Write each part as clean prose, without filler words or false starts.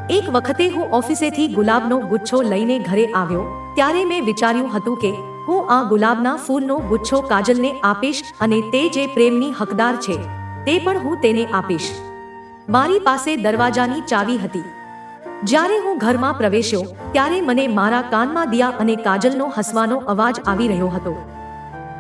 એક વખતે હું ઓફિસેથી ગુલાબનો ગુચ્છો લઈને ઘરે આવ્યો ત્યારે મેં વિચાર્યું હતું કે હું આ ગુલાબના ફૂલનો ગુચ્છો કાજલને આપીશ અને તે જે પ્રેમની હકદાર છે તે પણ હું તેને આપીશ. મારી પાસે દરવાજાની ચાવી હતી. જ્યારે હું ઘરમાં પ્રવેશ્યો ત્યારે મને મારા કાનમાં દિયા અને કાજલનો હસવાનો અવાજ આવી રહ્યો હતો.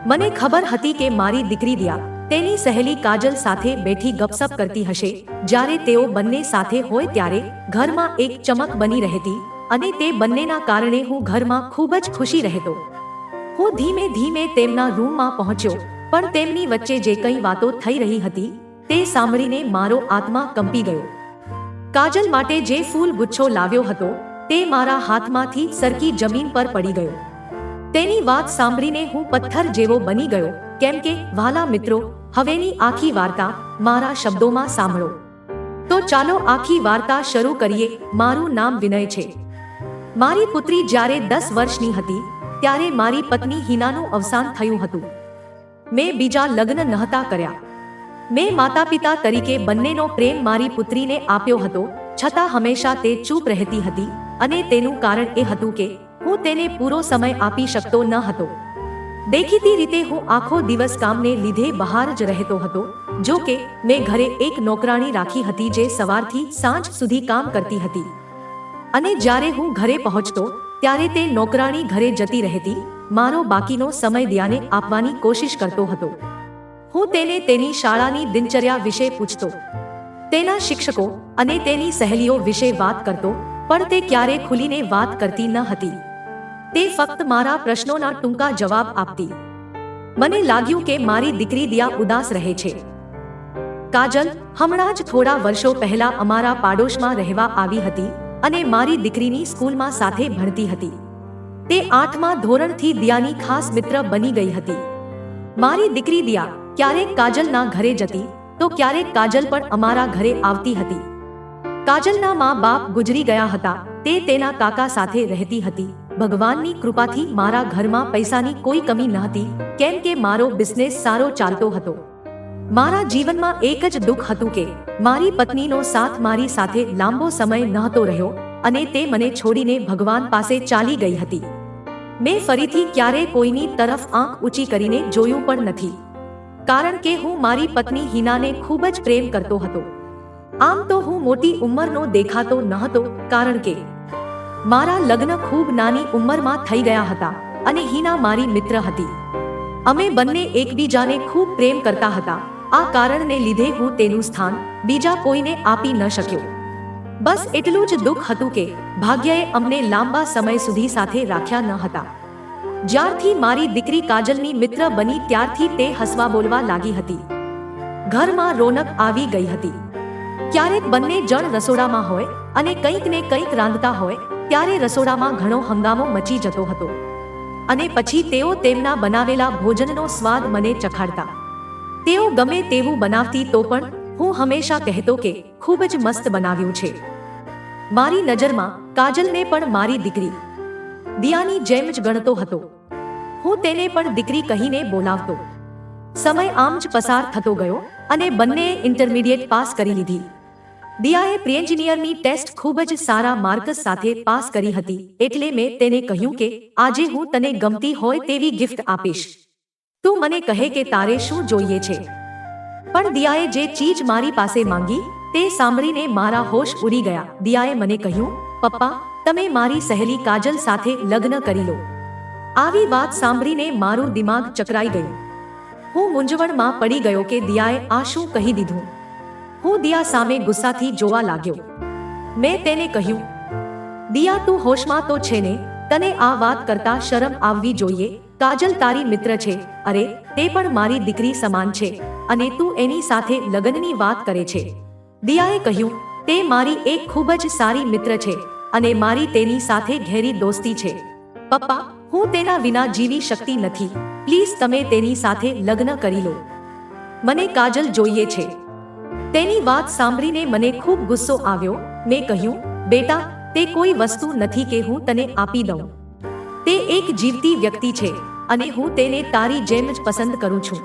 મને ખબર હતી કે મારી દીકરી દિયા તેની સહેલી કાજલ સાથે બેઠી ગપસપ કરતી હશે. જ્યારે તેઓ બંને સાથે હોય ત્યારે ઘરમાં એક ચમક બની રહેતી અને તે બંનેના કારણે હું ઘરમાં ખૂબ જ ખુશી રહેતો. હું ધીમે ધીમે તેમના રૂમમાં પહોંચ્યો પણ તેમની વચ્ચે જે કંઈ વાતો થઈ રહી હતી તે સાંભળીને મારો આત્મા કંપી ગયો. કાજલ માટે જે ફૂલ ગુચ્છો લાવ્યો હતો તે મારા હાથમાંથી સરકી જમીન પર પડી ગયો. તેની વાત સાંભળીને હું પથ્થર જેવો બની ગયો કેમ કે વહાલા મિત્રો, હવેની આખી વાર્તા મારા શબ્દોમાં સાંભળો. તો ચાલો આખી વાર્તા શરૂ કરીએ. મારું નામ વિનય છે. મારી પુત્રી જ્યારે 10 વર્ષની હતી ત્યારે મારી પત્ની હિનાનું અવસાન થયું હતું. મેં બીજા લગ્ન નહોતા કર્યા. મેં માતાપિતા તરીકે બંનેનો પ્રેમ મારી પુત્રીને આપ્યો હતો, છતાં હંમેશા તે ચૂપ રહેતી હતી અને તેનું કારણ એ હતું કે હું તેને પૂરો સમય આપી શકતો ન હતો. દેખીતી રીતે હું આખો દિવસ કામને લીધે બહાર જ રહેતો હતો. જો કે મેં ઘરે એક નોકરાણી રાખી હતી જે સવારથી સાંજ સુધી કામ કરતી હતી અને જ્યારે હું ઘરે પહોંચતો ત્યારે તે નોકરાણી ઘરે જતી રહેતી. મારો બાકીનો સમય દિયાને આપવાની કોશિશ કરતો હતો. હું તેને તેની શાળાની દિનચર્યા વિશે પૂછતો, તેના શિક્ષકો અને તેની સહેલીઓ વિશે વાત કરતો, પણ તે ક્યારે ખુલીને વાત કરતી ન હતી. તે ફક્ત મારા પ્રશ્નોના ટૂંકા જવાબ આપતી. મને લાગ્યું કે મારી દીકરી દિયા ઉદાસ રહે છે. કાજલ હમણાં જ થોડા વર્ષો પહેલા અમારા પાડોશમાં રહેવા આવી હતી અને મારી દીકરીની સ્કૂલમાં સાથે ભણતી હતી. તે 8મા ધોરણથી દિયાની ખાસ મિત્ર બની ગઈ હતી. મારી દીકરી દિયા ક્યારેક કાજલના ઘરે જતી તો ક્યારેક કાજલ પણ અમારા ઘરે આવતી હતી. કાજલના મા-બાપ ગુજરી ગયા હતા. તે તેના કાકા સાથે રહેતી હતી. ભગવાનની કૃપાથી મારા ઘરમાં પૈસાની કોઈ કમી નહોતી કેમ કે મારો બિઝનેસ સારો ચાલતો હતો. મારા જીવનમાં એક જ દુઃખ હતું કે મારી પત્નીનો સાથ મારી સાથે લાંબો સમય નહોતો રહ્યો અને તે મને છોડીને ભગવાન પાસે ચાલી ગઈ હતી. મેં ફરીથી ક્યારેય કોઈની તરફ આંખ ઊંચી કરીને જોયું પણ નથી કારણ કે હું મારી પત્ની હિનાને ખૂબ જ પ્રેમ કરતો હતો. આમ તો હું મોટી ઉંમરનો દેખાતો નહોતો કારણ કે મારા લગ્ન ખૂબ નાની ઉંમરમાં થઈ ગયા હતા અને હિના મારી મિત્ર હતી. અમે બંને એકબીજાને ખૂબ પ્રેમ કરતા હતા. આ કારણને લીધે હું તેનું સ્થાન બીજા કોઈને આપી ન શક્યો. બસ એટલું જ દુઃખ હતું કે ભાગ્યએ અમને લાંબા સમય સુધી સાથે રાખ્યા ન હતા. જ્યારથી મારી દીકરી કાજલની મિત્ર બની ત્યારથી તે હસવા બોલવા લાગી હતી. ઘરમાં રોનક આવી ગઈ હતી. ક્યારેક બંને જણ રસોડામાં હોય અને કંઈક ને કંઈક રાંધતા હોય ત્યારે રસોડામાં ઘણો હંગામો મચી જતો હતો અને પછી તેઓ તેમના બનાવેલા ભોજનનો સ્વાદ મને ચખાડતા. તેઓ ગમે તેવું બનાવતી તો પણ હું હંમેશા કહેતો કે ખૂબ જ મસ્ત બનાવ્યું છે. મારી નજરમાં કાજલને પણ મારી દીકરી દિયાની જેમ જ ગણતો હતો. હું તેને પણ દીકરી કહીને બોલાવતો. સમય આમ જ પસાર થતો ગયો અને બંનેએ ઇન્ટરમીડિયેટ પાસ કરી લીધી. દિયાએ પ્રી એન્જિનિયરની ટેસ્ટ ખૂબ જ સારા માર્ક્સ સાથે પાસ કરી હતી એટલે મેં તેને કહ્યું કે આજે હું તને ગમતી હોય તેવી ગિફ્ટ આપીશ. તું મને કહે કે તારે શું જોઈએ છે. પણ દિયાએ જે ચીજ મારી પાસે માંગી તે સાંભળીને મારા હોશ ઉડી ગયા. દિયાએ મને કહ્યું, પપ્પા, તમે મારી સહેલી કાજલ સાથે લગ્ન કરી લો. આવી વાત સાંભળીને મારું દિમાગ ચકરાઈ ગયું. હું મૂંઝવણમાં પડી ગયો કે દિયાએ આ શું કહી દીધું. હું દિયા સામે ગુસ્સાથી જોવા લાગ્યો. મેં તેને કહ્યું, દિયા, તું હોશમાં તો છે ને? તને આ વાત કરતા શરમ આવવી જોઈએ. કાજલ તારી મિત્ર છે. અરે, તે પણ મારી દીકરી સમાન છે અને તું એની સાથે લગ્નની વાત કરે છે. દિયાએ કહ્યું, તે મારી એક ખૂબ જ સારી મિત્ર છે અને મારી તેની સાથે ઘેરી દોસ્તી છે. પપ્પા, હું તેના વિના જીવી શકતી નથી. પ્લીઝ તમે તેની સાથે લગ્ન કરી લો. મને કાજલ જોઈએ છે. તેની વાત સાંભળીને મને ખૂબ ગુસ્સો આવ્યો. મેં કહ્યું, બેટા, તે કોઈ વસ્તુ નથી કે હું તને આપી દઉં. તે એક જીવતી વ્યક્તિ છે અને હું તેને તારી જેમ જ પસંદ કરું છું.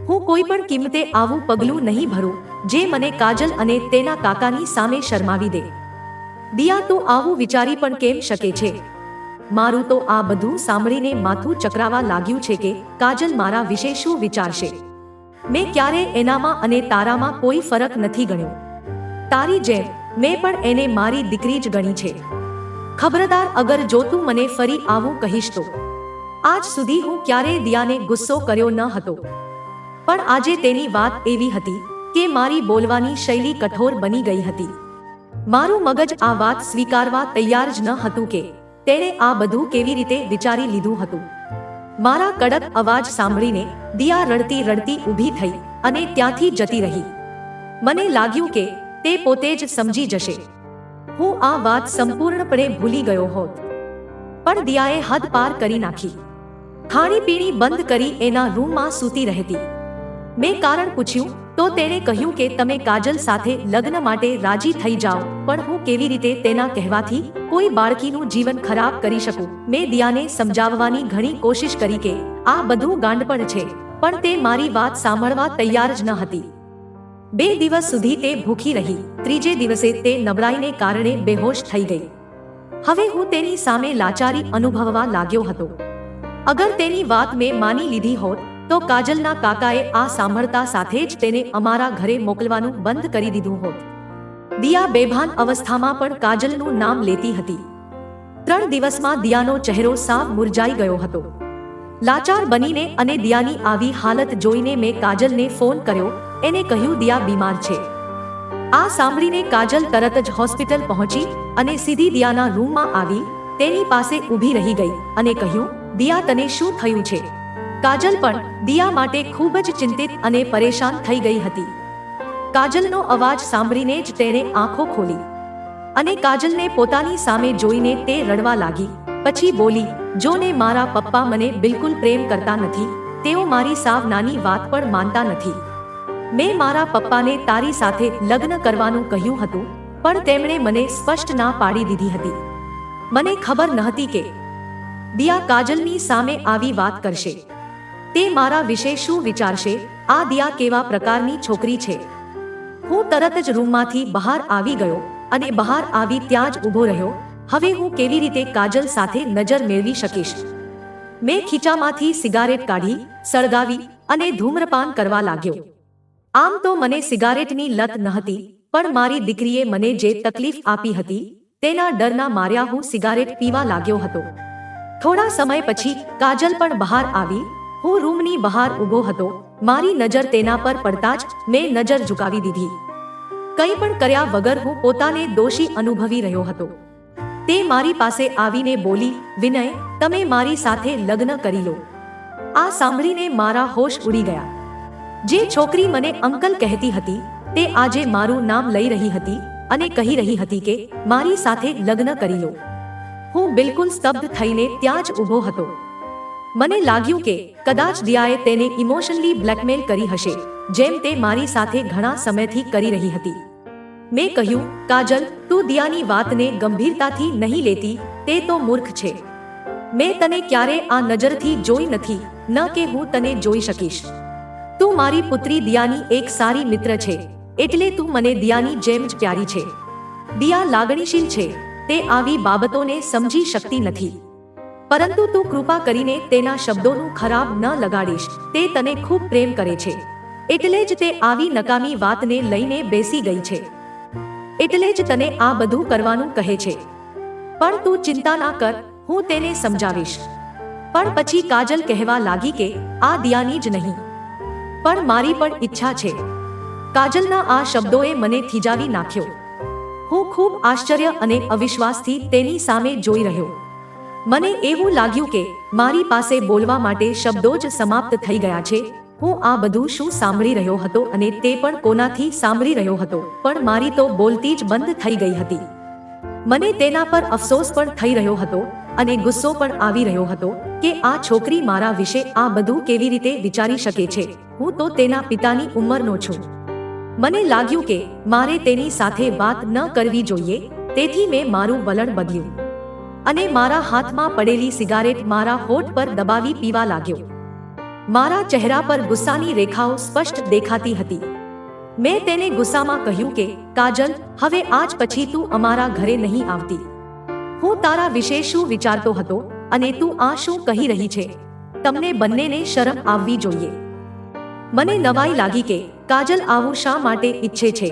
હું કોઈ પણ કિંમતે આવું પગલું નહીં ભરું જે મને કાજલ અને તેના કાકાની સામે શરમાવી દે. દિયા તું આવું વિચારી પણ કેમ શકે છે? મારું તો આ બધું સાંભળીને માથું ચકરાવા લાગ્યું છે કે કાજલ મારા વિશે શું વિચારશે. મેં ક્યારે એનામાં અને તારામાં કોઈ ફરક નથી ગણ્યો. તારી જેમ મેં પણ એને મારી દીકરી જ ગણી છે. ખબરદાર અગર જો તું મને ફરી આવું કહીશ તો. આજ સુધી હું ક્યારેય દિયાને ગુસ્સો કર્યો ન હતો, પણ આજે તેની વાત એવી હતી કે મારી બોલવાની શૈલી કઠોર બની ગઈ હતી. મારું મગજ આ વાત સ્વીકારવા તૈયાર જ ન હતું કે તેણે આ બધું કેવી રીતે વિચારી લીધું હતું. મારા કડક અવાજ સાંભળીને દિયા રડતી રડતી ઊભી થઈ અને ત્યાંથી જતી રહી. મને લાગ્યું કે તે પોતે જ સમજી જશે. હું આ વાત સંપૂર્ણપણે ભૂલી ગયો હોત, પણ દિયાએ હદ પાર કરી નાખી. ખાણીપીણી બંધ કરી એના રૂમમાં સૂતી રહેતી. મેં કારણ પૂછ્યું તો તેણે કહ્યું કે તમે કાજલ સાથે લગ્ન માટે રાજી થઈ જાઓ, પણ હું કેવી રીતે તેના કહેવાથી કોઈ બાળકીનું જીવન ખરાબ કરી શકું. મેં દિયાને સમજાવવાની ઘણી કોશિશ કરી કે આ બધું ગાંડપણ છે, પણ તે મારી વાત સાંભળવા તૈયાર જ ન હતી. 2 દિવસ સુધી તે ભૂખી રહી. ત્રીજે દિવસે તે નબળાઈને કારણે બેહોશ થઈ ગઈ. હવે હું તેની સામે લાચારી અનુભવવા લાગ્યો હતો. અગર તેની વાત મેં માની લીધી હોત તો કાજલના કાકાએ આ સાંભળતા સાથે જ તેને અમારા ઘરે મોકલવાનું બંધ કરી દીધું હોત. દિયા બેભાન અવસ્થામાં પણ કાજલનું નામ લેતી હતી. 3 દિવસમાં દિયાનો ચહેરો સાવ મુરઝાઈ ગયો હતો. લાચાર બનીને અને દિયાની આવી હાલત જોઈને મેં કાજલને ફોન કર્યો. એને કહ્યું દિયા બીમાર છે. આ સાંભળીને કાજલ તરત જ હોસ્પિટલ પહોંચી અને સીધી દિયાના રૂમમાં આવી તેની પાસે ઊભી રહી ગઈ અને કહ્યું, દિયા તને શું થયું છે? કાજલ પણ દિયા માટે ખૂબ જ ચિંતિત અને પરેશાન થઈ ગઈ હતી. કાજલનો અવાજ સાંભળીને જ તેણે આંખો ખોલી અને કાજલને પોતાની સામે જોઈને તે રડવા લાગી. પછી બોલી, જો ને મારા પપ્પા મને બિલકુલ પ્રેમ કરતા નથી. તેઓ મારી સાવ નાની વાત પણ માનતા નથી. મેં મારા પપ્પાને તારી સાથે લગ્ન કરવાનું કહ્યું હતું, પણ તેમણે મને સ્પષ્ટ ના પાડી દીધી હતી. મને ખબર નહોતી કે દિયા કાજલની સામે આવી વાત કરશે. તે મારા વિશે શું વિચારશે? આ દિયા કેવા પ્રકારની છોકરી છે? હું તરત જ રૂમમાંથી બહાર આવી ગયો અને બહાર આવી ત્યાં જ ઊભો રહ્યો. હવે હું કેવી રીતે કાજલ સાથે નજર મેળવી શકીશ? મેં ખીચામાંથી સિગારેટ કાઢી, સળગાવી અને ધૂમ્રપાન કરવા લાગ્યો. આમ તો મને સિગારેટની લત નહોતી, પણ મારી દીકરીએ મને જે તકલીફ આપી હતી તેના ડરના માર્યા હું સિગારેટ પીવા લાગ્યો હતો. થોડા સમય પછી કાજલ પણ બહાર આવી. હું રૂમની બહાર ઊભો હતો. મારી નજર તેના પર પડતા જ મેં નજર ઝુકાવી દીધી. કંઈ પણ કર્યા વગર હું પોતાને દોષી અનુભવી રહ્યો હતો. તે મારી પાસે આવીને બોલી, વિનય, તમે મારી સાથે લગ્ન કરી લો. આ સાંભળીને મારા હોશ ઉડી ગયા. જે છોકરી મને અંકલ કહેતી હતી તે આજે મારું નામ લઈ રહી હતી અને કહી રહી હતી કે મારી સાથે લગ્ન કરી લો. હું બિલકુલ સ્તબ્ધ થઈને ત્યાં જ ઊભો હતો. મને લાગ્યું કે કદાચ દિયાએ તેને ઇમોશનલી બ્લેકમેલ કરી હશે, જેમ તે મારી સાથે ઘણા સમયથી કરી રહી હતી. મેં કહ્યું, કાજલ, તું દિયાની વાતને ગંભીરતાથી નહીં લેતી. તે તો મૂર્ખ છે. મેં તને ક્યારે આ નજરથી જોઈ નથી, ન કે હું તને જોઈ શકીશ. તું મારી પુત્રી દિયાની એક સારી મિત્ર છે, એટલે તું મને દિયાની જેમ જ પ્યારી છે. દિયા લાગણીશીલ છે. તે આવી બાબતોને સમજી શકતી નથી. પરંતુ તું કૃપા કરીને તેના શબ્દોનું ખરાબ ન લગાડીશ. તે તને ખૂબ પ્રેમ કરે છે, એટલે જ તે આવી નકામી વાતને લઈને બેસી ગઈ છે. એટલે જ તને આ બધું કરવાનું કહે છે. પણ તું ચિંતા ના કર, હું તેને સમજાવીશ. પણ પછી કાજલ કહેવા લાગી કે આ દિયાની જ નહીં, પણ મારી પણ ઈચ્છા છે. કાજલના આ શબ્દોએ મને થીજાવી નાખ્યો. હું ખૂબ આશ્ચર્ય અને અવિશ્વાસથી તેની સામે જોઈ રહ્યો. મને એવું લાગ્યું કે મારી પાસે બોલવા માટે શબ્દો જ સમાપ્ત થઈ ગયા છે. હું આ બધું શું સાંભળી રહ્યો હતો અને તે પણ કોનાથી સાંભળી રહ્યો હતો? પણ મારી તો બોલતી જ બંધ થઈ ગઈ હતી. મને તેના પર અફસોસ પણ થઈ રહ્યો હતો અને ગુસ્સો પણ આવી રહ્યો હતો કે આ છોકરી મારા વિશે આ બધું કેવી રીતે વિચારી શકે છે. હું તો તેના પિતાની ઉંમરનો છું. મને લાગ્યું કે મારે તેની સાથે વાત ન કરવી જોઈએ, તેથી મેં મારું વલણ બદલ્યું અને મારા હાથમાં પડેલી સિગારેટ મારા હોઠ પર દબાવી પીવા લાગ્યો. મારા ચહેરા પર ગુસ્સાની રેખાઓ સ્પષ્ટ દેખાતી હતી. મેં તેને ગુસ્સામાં કહ્યું કે કાજલ, હવે આજ પછી તું અમારા ઘરે નહીં આવતી. હું તારા વિશે શું વિચારતો હતો અને તું આ શું કહી રહી છે? તમને બંનેને શરમ આવવી જોઈએ. મને નવાઈ લાગી કે કાજલ આવું શા માટે ઈચ્છે છે.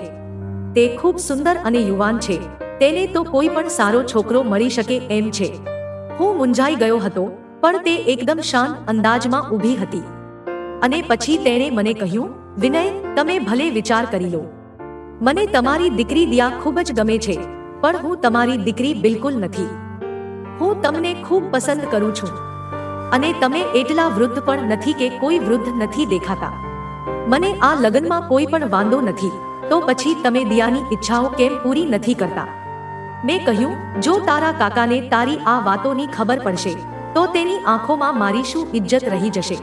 તે ખૂબ સુંદર અને યુવાન છે. તેને તો કોઈ પણ સારો છોકરો મળી શકે એમ છે. હું મૂંઝાઈ ગયો હતો, પણ તે એકદમ શાંત અંદાજમાં ઊભી હતી. અને પછી તેણે મને કહ્યું, વિનય, તમે ભલે વિચાર કરી લો. મને તમારી દીકરી દિયા ખૂબ જ ગમે છે, પણ હું તમારી દીકરી બિલકુલ નથી. હું તમને ખૂબ પસંદ કરું છું. અને તમે એટલા વૃદ્ધ પણ નથી કે કોઈ વૃદ્ધ નથી દેખાતા. મને આ લગ્નમાં કોઈ પણ વાંધો નથી. તો પછી તમે દિયાની ઈચ્છાઓ કેમ પૂરી નથી કરતા? મેં કહ્યું, જો તારા કાકાને તારી આ વાતોની ખબર પડશે તો તેની આંખોમાં મારી શું ઇજ્જત રહી જશે?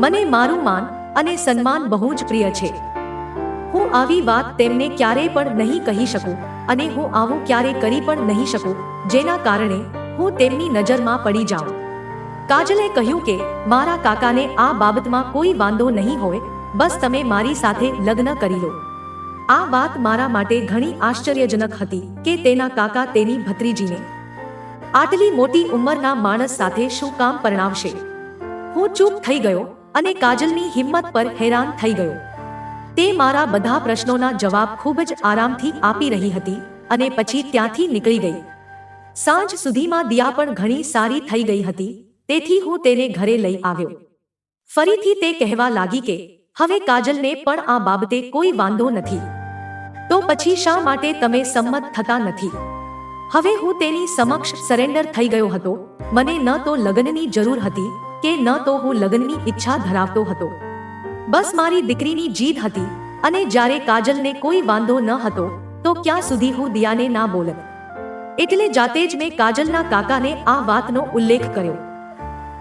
મને મારું માન અને સન્માન બહુ જ પ્રિય છે. હું આવી વાત તેમને ક્યારેય પણ નહીં કહી શકું, અને હું આવું ક્યારેય કરી પણ નહીં શકું જેના કારણે હું તેમની નજરમાં પડી જાઉં. કાજલે કહ્યું કે મારા કાકાને આ બાબતમાં કોઈ વાંધો નહીં હોય, બસ તમે મારી સાથે લગ્ન કરી લો. આ વાત મારા માટે ઘણી આશ્ચર્યજનક હતી કે તેના કાકા તેની ભત્રીજીને આટલી મોટી ઉંમરના માણસ સાથે શું કામ પરણાવશે. હું ચૂપ થઈ ગયો અને કાજલની હિંમત પર હેરાન થઈ ગયો. તે મારા બધા પ્રશ્નોના જવાબ ખૂબ જ આરામથી આપી રહી હતી અને પછી ત્યાંથી નીકળી ગઈ. સાંજ સુધીમાં દિયા પણ ઘણી સારી થઈ ગઈ હતી, તેથી હું તેને ઘરે લઈ આવ્યો. ફરીથી તે કહેવા લાગી કે હવે કાજલને પણ આ બાબતે કોઈ વાંધો નથી. તો પછી શા માટે તમે સંમત થતા નથી? હવે હું તેની સમક્ષ સરેન્ડર થઈ ગયો હતો. મને ન તો લગ્નની જરૂર હતી કે ન તો હું લગ્નની ઈચ્છા ધરાવતો હતો. બસ મારી દીકરીની જીદ હતી, અને જ્યારે કાજલને કોઈ વાંધો ન હતો તો ક્યાં સુધી હું દિયાને ના બોલત. એટલે જાતે જ મેં કાજલના કાકાને આ વાતનો ઉલ્લેખ કર્યો.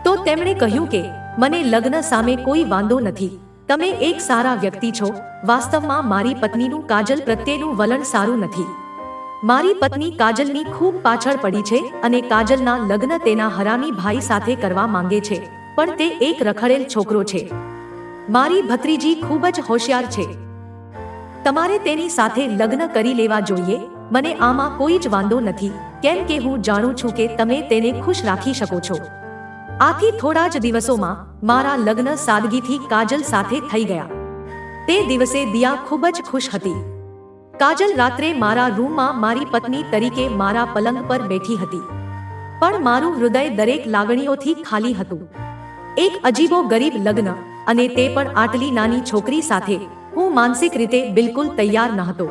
તો તેમણે કહ્યું કે મને લગ્ન સામે કોઈ વાંધો નથી. તમે એક સારા વ્યક્તિ છો. વાસ્તવમાં મારી પત્નીનું કાજલ પ્રત્યેનું વલણ સારું નથી. મારી પત્ની કાજલની ખૂબ પાછળ પડી છે અને કાજલના લગ્ન તેના હરામી ભાઈ સાથે કરવા માંગે છે, પણ તે એક રખડેલ છોકરો છે. મારી ભત્રીજી ખૂબ જ હોશિયાર છે. તમારે તેની સાથે લગ્ન કરી લેવા જોઈએ. મને આમાં કોઈ જ વાંધો નથી, કેમ કે હું જાણું છું કે તમે તેને ખુશ રાખી શકો છો. આથી થોડા જ દિવસોમાં મારા લગ્ન સાદગીથી કાજલ સાથે થઈ ગયા. તે દિવસે દિયા ખૂબ જ ખુશ હતી. કાજલ રાત્રે મારા રૂમમાં મારી પત્ની તરીકે મારા પલંગ પર બેઠી હતી, પણ મારું હૃદય દરેક લાગણીઓથી ખાલી હતું. એક અજીબો ગરીબ લગ્ન, અને તે પણ આટલી નાની છોકરી સાથે. હું માનસિક રીતે બિલકુલ તૈયાર ન હતો.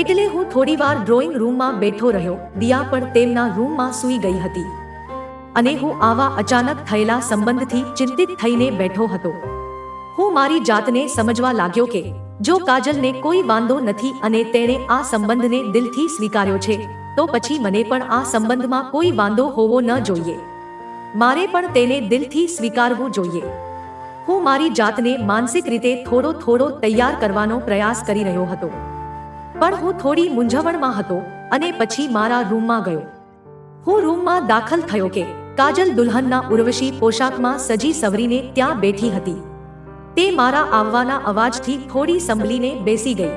એટલે હું થોડીવાર ડ્રોઈંગ રૂમમાં બેઠો રહ્યો. દિયા પણ તેમના રૂમમાં સૂઈ ગઈ હતી, અને હું આવા અચાનક થયેલા સંબંધથી ચિંતિત થઈને બેઠો હતો. હું મારી જાતને સમજવા લાગ્યો કે જો કાજલને કોઈ વાંધો નથી અને તેણે આ સંબંધને દિલથી સ્વીકાર્યો છે, તો પછી મને પણ આ સંબંધમાં કોઈ વાંધો હોવો ન જોઈએ. મારે પણ તેને દિલથી સ્વીકારવું જોઈએ. હું મારી જાતને માનસિક રીતે થોડો થોડો તૈયાર કરવાનો પ્રયાસ કરી રહ્યો હતો, પણ હું થોડી મૂંઝવણમાં હતો અને પછી મારા રૂમમાં ગયો. હું રૂમમાં દાખલ થયો કે કાજલ દુલ્હનના ઉર્વશી પોશાકમાં સજી સવરીને ત્યાં બેઠી હતી. તે મારા આવવાના અવાજથી થોડી સંભળીને બેસી ગઈ.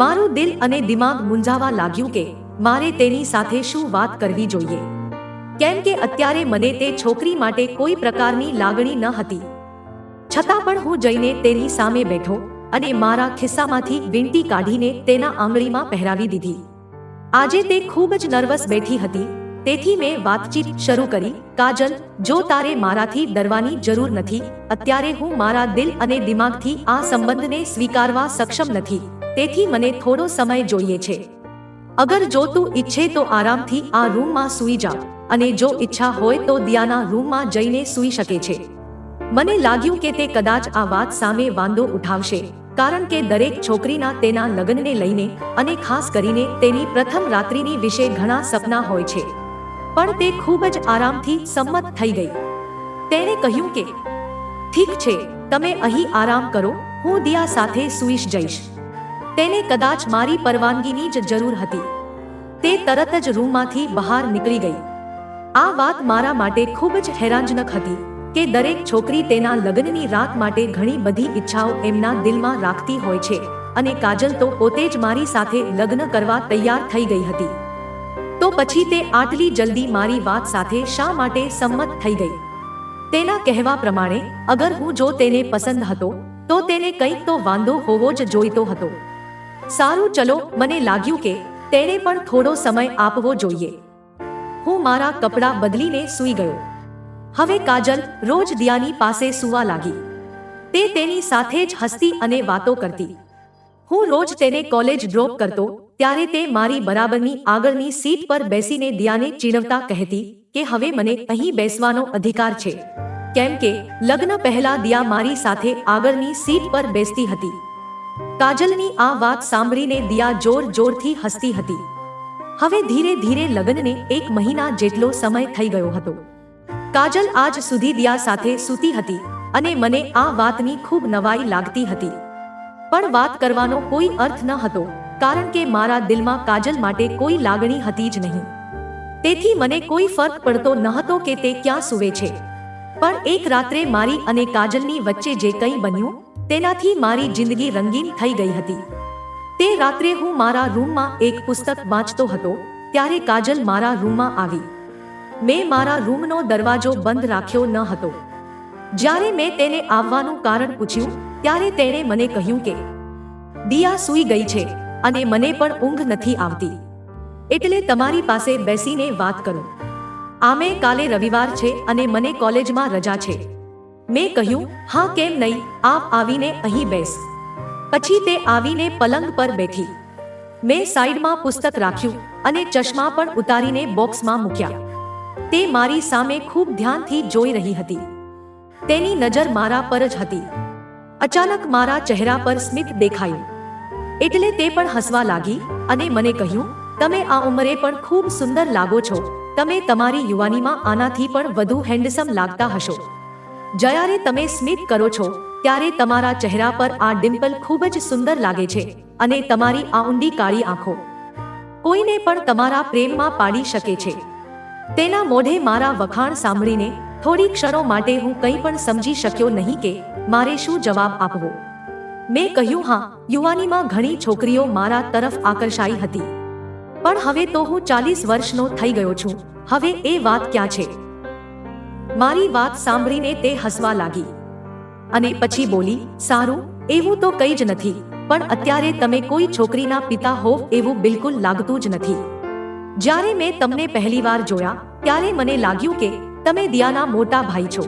મારું દિલ અને દિમાગ મૂંઝાવા લાગ્યું કે મારે તેની સાથે શું વાત કરવી જોઈએ, કેમ કે અત્યારે મને તે છોકરી માટે કોઈ પ્રકારની લાગણી ન હતી. છતાં પણ હું જઈને તેની સામે બેઠો અને મારા ખિસ્સામાંથી વીંટી કાઢીને તેના આંગળીમાં પહેરાવી દીધી. આજે તે ખૂબ જ નર્વસ બેઠી હતી, તેથી મેં વાતચીત શરૂ કરી. કાજલ, જો તારે મારાથી ડરવાની જરૂર નથી. અત્યારે હું મારા દિલ અને દિમાગથી આ સંબંધને સ્વીકારવા સક્ષમ નથી, તેથી મને થોડો સમય જોઈએ છે. અગર જો તું ઈચ્છે તો આરામથી આ રૂમમાં સૂઈ જા, અને જો ઈચ્છા હોય તો દિયાના રૂમમાં જઈને સૂઈ શકે છે. મને લાગ્યું કે તે કદાચ આ વાત સામે વાંધો ઉઠાવશે, કારણ કે દરેક છોકરીના તેના લગ્નને લઈને અને ખાસ કરીને તેની પ્રથમ રાત્રિની વિશે ઘણા સપના હોય છે. પણ તે ખૂબ જ આરામથી સંમત થઈ ગઈ. તેણે કહ્યું કે ઠીક છે, તમે અહીં આરામ કરો, હું દિયા સાથે સૂઈશ જઈશ. તેને કદાચ મારી પરવાનગીની જ જરૂર હતી. તે તરત જ રૂમમાંથી બહાર નીકળી ગઈ. આ વાત મારા માટે ખૂબ જ હેરાનજનક હતી કે દરેક છોકરી તેના લગ્નની રાત માટે ઘણી બધી ઈચ્છાઓ એમના દિલમાં રાખતી હોય છે, અને કાજલ તો પોતે જ મારી સાથે લગ્ન કરવા તૈયાર થઈ ગઈ હતી. તો પછી તે આટલી જલ્દી મારી વાત સાથે શા માટે સંમત થઈ ગઈ? તેના કહેવા પ્રમાણે અગર હું જો તેને પસંદ હતો તો તેને કંઈક તો વાંધો હોવો જ જોઈતો હતો. સારું ચલો, મને લાગ્યું કે તેણે પણ થોડો સમય આપવો જોઈએ. હું મારા કપડાં બદલીને સૂઈ ગયો. હવે કાજલ રોજ દિયાની પાસે સૂવા લાગી. તે તેની સાથે જ હસતી અને વાતો કરતી. હું રોજ તેને કોલેજ ડ્રોપ કરતો ત્યારે તે મારી બરાબરની આગળની સીટ પર બેસીને દિયાને ચીડવતા કહેતી કે હવે મને અહીં બેસવાનો અધિકાર છે, કેમ કે લગ્ન પહેલા દિયા મારી સાથે આગળની સીટ પર બેસતી હતી. કાજલની આ વાત સાંભળીને દિયા જોર જોરથી હસતી હતી. હવે ધીરે ધીરે લગ્નને 1 મહિના જેટલો સમય થઈ ગયો હતો. કાજલ આજ સુધી દિયા સાથે સૂતી હતી અને મને આ વાતની ખૂબ નવાઈ લાગતી હતી. પણ વાત કરવાનો કોઈ અર્થ ન હતો, કારણ કે મારા દિલમાં કાજલ માટે કોઈ લાગણી હતી જ નહીં. તેથી મને કોઈ ફરક પડતો ન હતો કે તે ક્યાં સૂવે છે. પણ એક રાત્રે મારી અને કાજલની વચ્ચે જે કંઈ બન્યું તેનાથી મારી જિંદગી રંગીન થઈ ગઈ હતી. તે રાત્રે હું મારા રૂમમાં એક પુસ્તક વાંચતો હતો ત્યારે કાજલ મારા રૂમમાં આવી. મેં મારા રૂમનો દરવાજો બંધ રાખ્યો ન હતો. જ્યારે મેં તેને આવવાનું કારણ પૂછ્યું ત્યારે તેણે મને કહ્યું કે દિયા સૂઈ ગઈ છે અને મને પણ ઊંઘ નથી આવતી, એટલે તમારી પાસે બેસીને વાત કરું. આમે કાલે રવિવાર છે અને મને કોલેજમાં રજા છે. મેં કહ્યું હા, કેમ નહીં, આપ આવીને અહીં બેસ. પછી તે આવીને પલંગ પર બેઠી. મેં સાઈડમાં પુસ્તક રાખ્યું અને ચશ્મા પણ ઉતારીને બોક્સમાં મૂક્યા. તે મારી સામે ખૂબ ધ્યાનથી જોઈ રહી હતી. તેની નજર મારા પર જ હતી. અચાનક મારા ચહેરા પર સ્મિત દેખાયું એટલે તે પણ હસવા લાગી અને મને કહ્યું, તમે આ ઉંમરે પણ ખૂબ સુંદર લાગો છો. તમે તમારી યુવાનીમાં આનાથી પણ વધુ હેન્ડસમ લાગતા હશો. જ્યારે તમે સ્મિત કરો છો ત્યારે તમારા ચહેરા પર આ ડિમ્પલ ખૂબ જ સુંદર લાગે છે અને તમારી આ ઊંડી કાળી આંખો કોઈને પણ તમારા પ્રેમમાં પાડી શકે છે. તેના મોઢે મારા વખાણ સાંભળીને થોડી ક્ષણો માટે હું કંઈ પણ સમજી શક્યો નહીં કે મારે શું જવાબ આપવો. મેં કહ્યું, હા, યુવાનીમાં ઘણી છોકરીઓ મારા તરફ આકર્ષાઈ હતી, પણ હવે તો હું 40 વર્ષનો થઈ ગયો છું. હવે એ વાત ક્યાં છે? મારી વાત સાંભળીને તે હસવા લાગી અને પછી બોલી, સારું, એવું તો કંઈ જ નથી, પણ અત્યારે તમે કોઈ છોકરીના પિતા હોવ એવું બિલકુલ લાગતું જ નથી. જ્યારે મેં તમને પહેલીવાર જોયા ત્યારે મને લાગ્યું કે તમે દિયાના મોટા ભાઈ છો.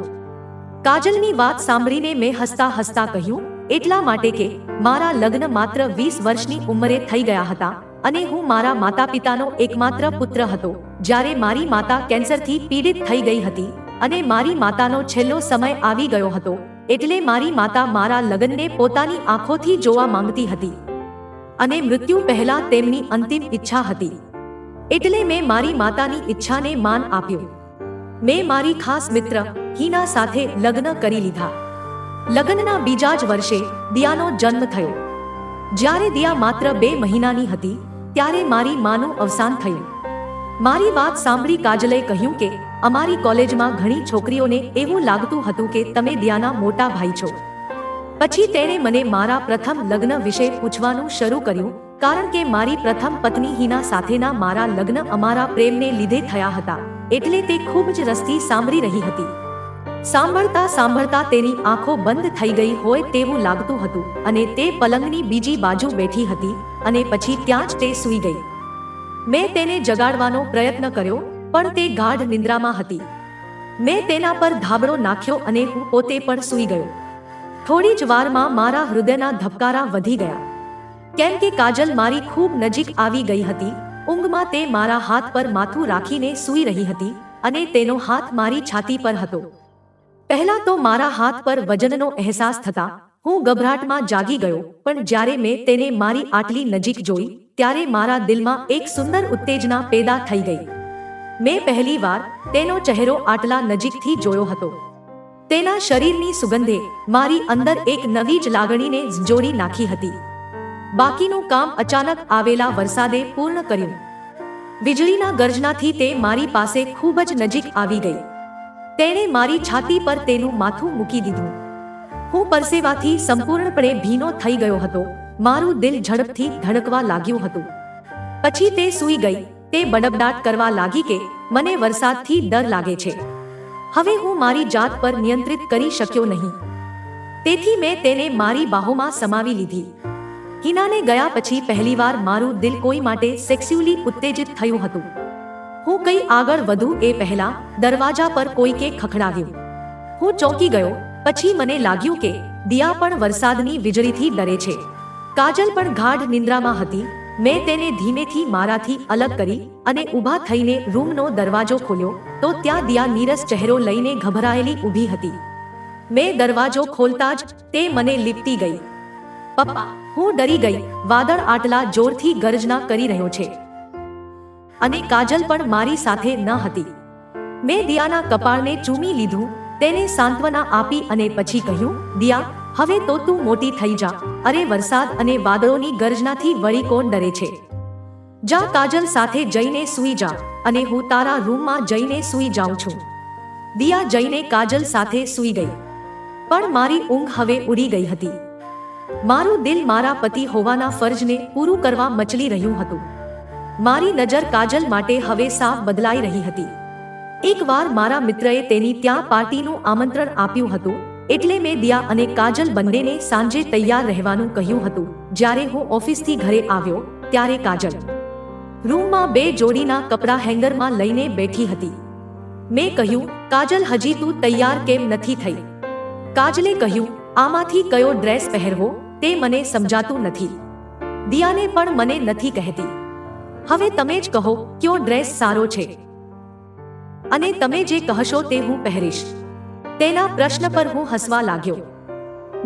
કાજલની વાત સાંભળીને મેં હસતા હસતા કહ્યું, એટલા માટે કે મારા લગ્ન માત્ર 20 વર્ષની ઉંમરે થઈ ગયા હતા અને હું મારા માતા પિતાનો એકમાત્ર પુત્ર હતો. જ્યારે મારી માતા કેન્સરથી પીડિત થઈ ગઈ હતી અને મારી માતાનો છેલ્લો સમય આવી ગયો હતો, એટલે મારી માતા મારા લગ્નને પોતાની આંખોથી જોવા માંગતી હતી અને મૃત્યુ પહેલા તેમની અંતિમ ઈચ્છા હતી. એટલે મેં મારી માતાની ઈચ્છાને માન આપ્યું. મેં મારી ખાસ મિત્ર હિના સાથે લગ્ન કરી લીધા. લગ્નના બીજા જ વર્ષે દિયાનો જન્મ થયો. જ્યારે દિયા માત્ર 2 મહિનાની હતી ત્યારે મારી માનું અવસાન થયું. મારી વાત સાંભળી કાજલે કહ્યું કે અમારી કોલેજમાં ઘણી છોકરીઓને એવું લાગતું હતું કે તમે દિયાના મોટા ભાઈ છો. પછી તેણે મને મારા પ્રથમ લગ્ન વિશે પૂછવાનું શરૂ કર્યું, કારણ કે મારી પ્રથમ પત્ની હિના સાથેના મારા લગ્ન અમારા પ્રેમને લીધે થયા હતા. એટલે તે ખૂબ જ રસથી સાંભળી રહી હતી. સાંભળતા સાંભળતા તેની આંખો બંધ થઈ ગઈ હોય તેવું લાગતું હતું અને તે પલંગની બીજી બાજુ બેઠી હતી અને પછી ત્યાં જ તે સૂઈ ગઈ. મેં તેને જગાડવાનો પ્રયત્ન કર્યો, પણ તે ગાઢ નિંદ્રામાં હતી. મેં તેના પર ધાબળો નાખ્યો અને હું પોતે પણ સૂઈ ગયો. થોડી જ વારમાં મારા હૃદયના ધબકારા વધી ગયા, કેમ કે કાજલ મારી ખૂબ નજીક આવી ગઈ હતી. ઊંઘમાં તે મારા હાથ પર માથું રાખીને સૂઈ રહી હતી અને તેનો હાથ મારી છાતી પર હતો. પહેલા તો મારા હાથ પર વજનનો અહેસાસ થતા હું ગભરાટમાં જાગી ગયો, પણ જ્યારે મેં તેને મારી આટલી નજીક જોઈ ત્યારે મારા દિલમાં એક સુંદર ઉત્તેજના પેદા થઈ ગઈ. મેં પહેલીવાર તેનો ચહેરો આટલા નજીકથી જોયો હતો. તેના શરીરની સુગંધે મારી અંદર એક નવી જ લાગણીને જોડી નાખી હતી. બાકીનું કામ અચાનક આવેલા વરસાદે પૂર્ણ કર્યું. વીજળીના ગર્જનાથી તે મારી પાસે ખૂબ જ નજીક આવી ગઈ. તેણે મારી છાતી પર તેનું માથું મૂકી દીધું. હું પરસેવાથી સંપૂર્ણપણે ભીનો થઈ ગયો હતો. મારું દિલ ઝડપથી ધડકવા લાગ્યું હતું. પછી તે સૂઈ ગઈ. તે બડબડાટ કરવા લાગી કે મને વરસાદથી ડર લાગે છે. હવે હું મારી જાત પર નિયંત્રિત કરી શક્યો નહીં. તેથી મેં તેને મારી બાહોમાં સમાવી લીધી. હિનાને ગયા પછી પહેલીવાર મારું દિલ કોઈ માટે સેક્સ્યુઅલી ઉત્તેજિત થયું હતું. હું કંઈ આગળ વધું એ પહેલા દરવાજા પર કોઈકે ખખડાવ્યું. હું ચોંકી ગયો. પછી મને લાગ્યું કે દિયા પણ વરસાદની વીજળીથી ડરે છે. કાજલ પણ ગાઢ નિંદ્રામાં હતી. મેં તેને ધીમેથી મારાથી અલગ કરી અને ઊભા થઈને રૂમનો દરવાજો ખોલ્યો તો ત્યાં દિયા નીરસ ચહેરો લઈને ગભરાયેલી ઊભી હતી. મેં દરવાજો ખોલતા જ તે મને લીપટી ગઈ. પપ્પા, હું ડરી ગઈ. વાદળ આટલા જોરથી ગર્જના કરી રહ્યો છે અને કાજલ પણ મારી સાથે ન હતી. મેં દિયાના કપાળને ચૂમી લીધું, તેને સાંત્વના આપી અને પછી કહ્યું, દિયા, હવે તો તું મોટી થઈ જા. અરે વરસાદ અને વાદળોની ગર્જનાથી વળી કોણ ડરે છે? જા કાજલ સાથે જઈને સૂઈ જા અને હું તારા રૂમમાં જઈને સૂઈ જાઉં છું. દિયા જઈને કાજલ સાથે સૂઈ ગઈ. પણ મારી ઊંઘ હવે ઉડી ગઈ હતી. મારું દિલ મારા પતિ હોવાના ફરજને પૂરું કરવા મચલી રહ્યું હતું. મારી નજર કાજલ માટે હવે સાફ બદલાઈ રહી હતી. એકવાર મારા મિત્રએ તેની ત્યાં પાર્ટીનું આમંત્રણ આપ્યું હતું, એટલે મેં દિયા અને કાજલ બંનેને સાંજે તૈયાર રહેવાનું કહ્યું હતું. જ્યારે હું ઓફિસથી ઘરે આવ્યો ત્યારે કાજલ રૂમમાં 2 જોડીના કપડાં હેંગરમાં લઈને બેઠી હતી. મેં કહ્યું, કાજલ, હજી તું તૈયાર કેમ નથી થઈ? કાજલે કહ્યું, આમાંથી કયો ડ્રેસ પહેરવો તે મને સમજાતું નથી. દિયાને પણ મને નથી કહેતી. હવે તમે જ કહો કયો ડ્રેસ સારો છે અને તમે જે કહેશો તે હું પહેરીશ. તેના પ્રશ્ન પર હું હસવા લાગ્યો.